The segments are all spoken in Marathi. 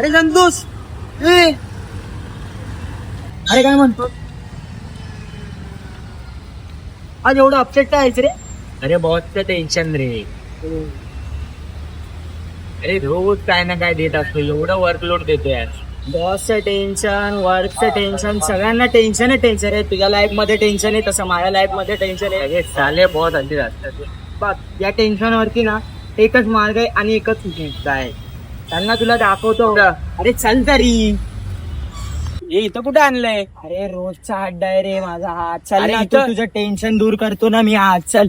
अरे संतोष ए अरे काय म्हणतो आज एवढं अपसेट काय आहेस रे? अरे बहुत टेन्शन रे. अरे रोज काय ना काय देत असतो, एवढं वर्कलोड देतोय आज. बॉसचं टेन्शन, वर्कचं टेन्शन, सगळ्यांना टेन्शन आहे. तुझ्या लाईफ मध्ये टेन्शन आहे, तसं माझ्या लाईफ मध्ये टेन्शन आहे. अरे साले बहुत हल्ली असतात. बघ या टेन्शन वरती ना एकच मार्ग आहे आणि एकच काय त्यांना तुला दाखवतो. अरे चल तरी. हे इथं कुठे आणलंय? अरे रोजचा अड्डा आहे रे माझा हा. चल अरे ना, तू इथं- तुझं टेन्शन दूर करतो ना मी आज. चल.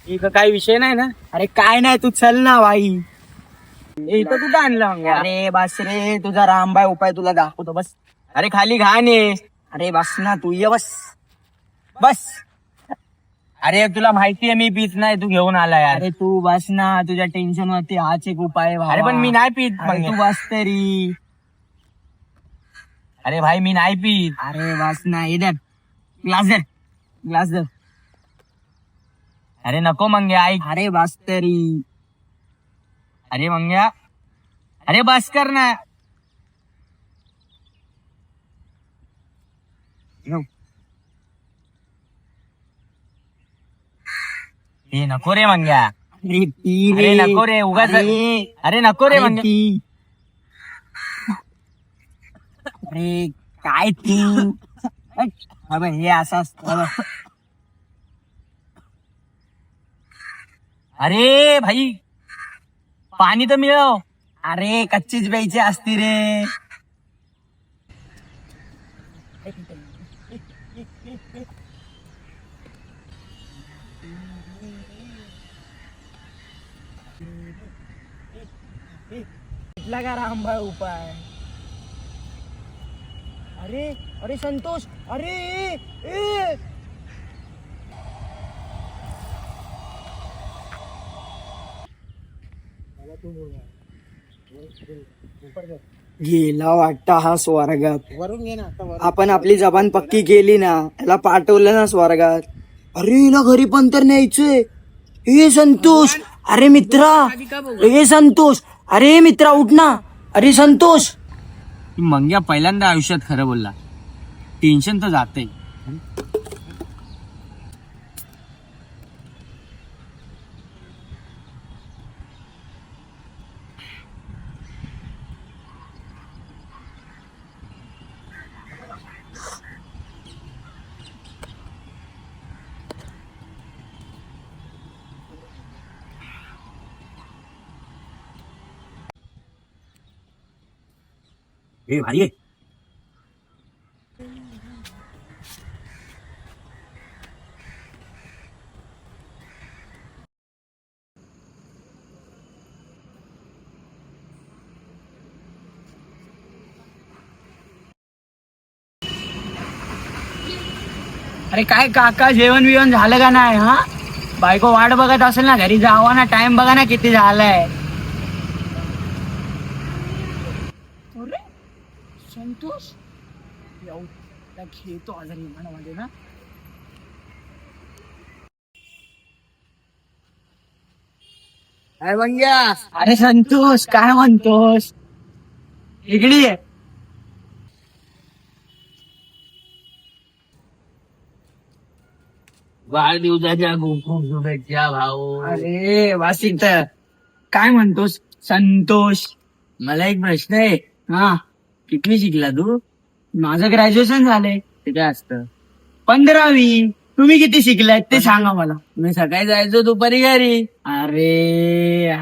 इथं काही विषय नाही ना? अरे काय नाही, तू चल ना बाई. हे इथं कुठं आणलं मग? अरे बस रे, तुझा रामबाई उपाय तुला दाखवतो. बस. अरे खाली घाण आहे. अरे बस ना, तू ये बस. बस. अरे तुला माहितीये मी पीत नाही, तू घेऊन आला यार. अरे तू बस ना, तुझ्या टेन्शन वरती हाच एक उपाय आहे भावा. अरे पण मी नाही पीत. अरे तू बस तरी. अरे भाई मी नाही पीत. अरे बस ना, इधर ग्लास दे, ग्लास दे. अरे नको मंग्या, ऐक. अरे बस तरी. अरे मंग्या, अरे बस कर ना. हे नको रे मंग्या. अरे पी अरे नको रे, उगाच. अरे नको रे मंग्या. पी. अरे काय ती. अबे हे असं असतं. अरे भाई पाणी तर मिळव. अरे कच्चीच प्यायची असती रे. कुठला का रामभाई उपाय. अरे अरे संतोष. अरे ए गेला वाटतं हा स्वर्गात. वरून घे ना. आपण आपली जबान पक्की केली ना, याला पाठवलं ना स्वर्गात. अरे हिला घरी पण तर न्यायचंय. हे संतोष. अरे मित्रा. हे संतोष. अरे मित्रा उठ ना. अरे संतोष. मंग्या पहिल्यांदा आयुष्यात खरं बोलला. टेन्शन तर जाते. ए भाई अरे काय काका, जेवण बिवण झालं का नाही? हा बायको वाट बघत असेल ना, घरी जावा ना. टाइम बघा ना किती झालाय. अरे संतोष घेतो आज विमानामध्ये ना. अरे मंग्या. अरे संतोष काय म्हणतोस? इकडे ये. वाढदिवसाच्या खूप खूप शुभेच्छा भाऊ. अरे वासित काय म्हणतोस संतोष? मला एक प्रश्न आहे. हा कितवी शिकला तू? माझं ग्रॅज्युएशन झालंय. ते काय असतं? 15वी. तुम्ही किती शिकलाय ते सांगा मला. मी सकाळी जायचो दुपारी घरी. अरे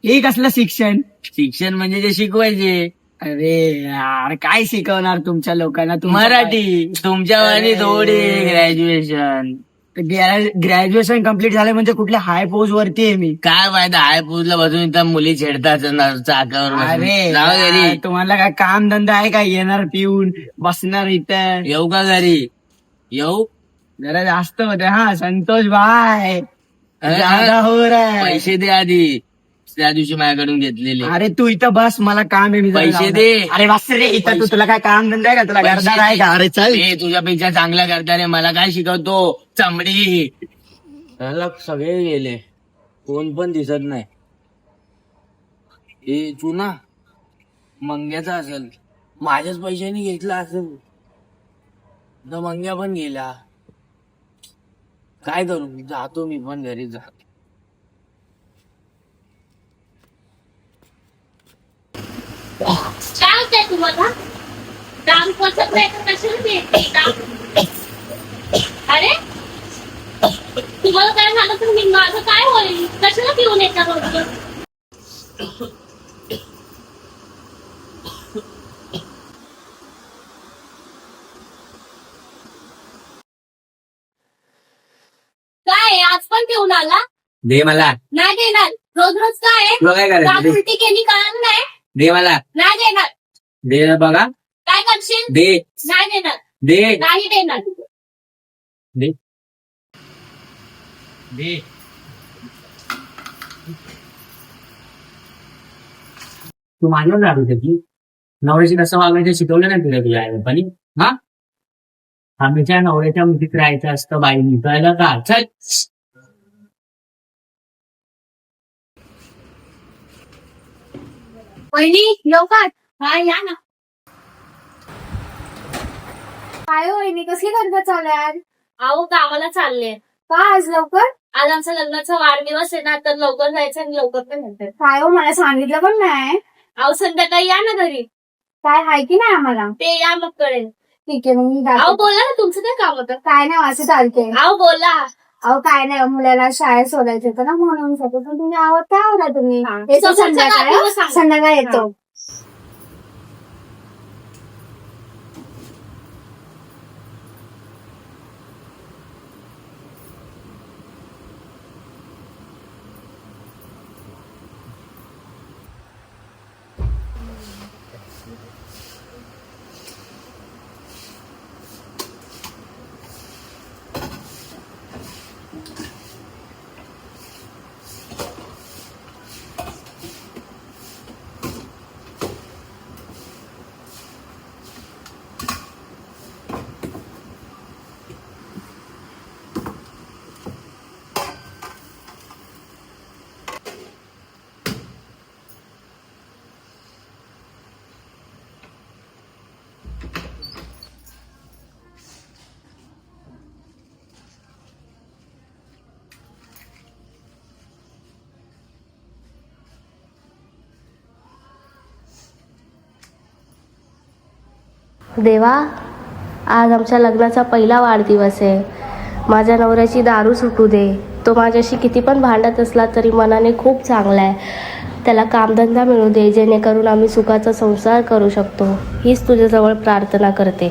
हे कसलं शिक्षण? शिक्षण म्हणजे जे शिकवायचे. अरे यार काय शिकवणार तुमच्या लोकांना? मराठी. तुमच्या वाणी थोडी ग्रॅज्युएशन. ग्रॅज्युएशन कम्प्लीट झालं म्हणजे कुठल्या हाय पोस्ट वरती आहे मी. काय फायदा हाय पूजला बसून इथं मुली छेडतात चाकावर बसून. अरे जाऊ घरी. यार, तुम्हाला काय काम धंदा आहे का? येणार पिऊन बसणार इथं. येऊ का घरी? येऊ? जरा जास्त होते हा संतोष भाई. अरे, ज्यादा हो रहा है. पैसे दे आधी. त्या दिवशी माझ्याकडून घेतलेले. अरे तू इथं बस, मला काम आहे. मी जरा पैसे जाऊन- दे. अरे बस रे इथं. तू तुला काय काम धंदा आहे का? तुला पैसे घरदार आहे का? अरे चल. ए, तुझ्यापेक्षा चांगला करता रे. मला काय शिकवतो चमडी. त्याला सगळे गेले, कोण पण दिसत नाही. ए चुना मंग्याचा असेल, माझ्याच पैशाने घेतला असेल तर मंग्या पण गेला. काय करू, जातो मी पण घरी जा. काय होतंय तुम्हाला? काम कसं प्रयत्न कशाला देते काम? अरे तुम्हाला काय झालं तर मी माझं काय होईल? कशाला घेऊन येता रोज? काय आज पण घेऊन आला? दे मला, नाही देणार. रोज रोज काय तुला काय करायचं? काम दे. उलटी केली कळलं नाही? दे मला, नाही देणार. दे ना बघा. काय करशील? दे नाही देणार. दे नाही देणार. दे दे. तू माझ्यावर राहत होते की नवऱ्याची कसं वागायचं शिकवलं नाही तुला तुझ्या आई बापानी? हा, आम्हीच्या नवऱ्याच्या मुठीत राहायचं असतं बाईनी, कळलं का? चल. वहिनी लवकर. हा या ना. काय हो वहिनी, कसली गडबड चालू आहे आज? अहो गावाला चालले. का आज लवकर? आज आमचा लग्नाचा वाढदिवस आहे ना, तर लवकर जायचं आणि लवकर पण येते. काय हो, मला सांगितलं पण नाही. अहो संध्याकाळी या ना घरी. काय आहे की नाही आम्हाला? ते या मग कळेल. ठीक आहे मग. अहो बोला ना, तुमचं काय काम होतं? काय नाही, असं चालते. अहो बोला. अहो काय नाही, मुलाला शाळेत सोडायचं होतं ना, म्हणून तुम्ही आवड काय आवडा तुम्ही? येतो संध्याकाळी येतो. देवा, आज आमच्या लग्नाचा पहिला वाढदिवस आहे. माझ्या नवऱ्याची दारू सुटू दे. तो माझ्याशी किती पण भांडत असला तरी मनाने खूप चांगला आहे. त्याला कामधंदा मिळू दे, जेणेकरून आम्ही सुखाचा संसार करू शकतो. हीच तुझ्याजवळ प्रार्थना करते.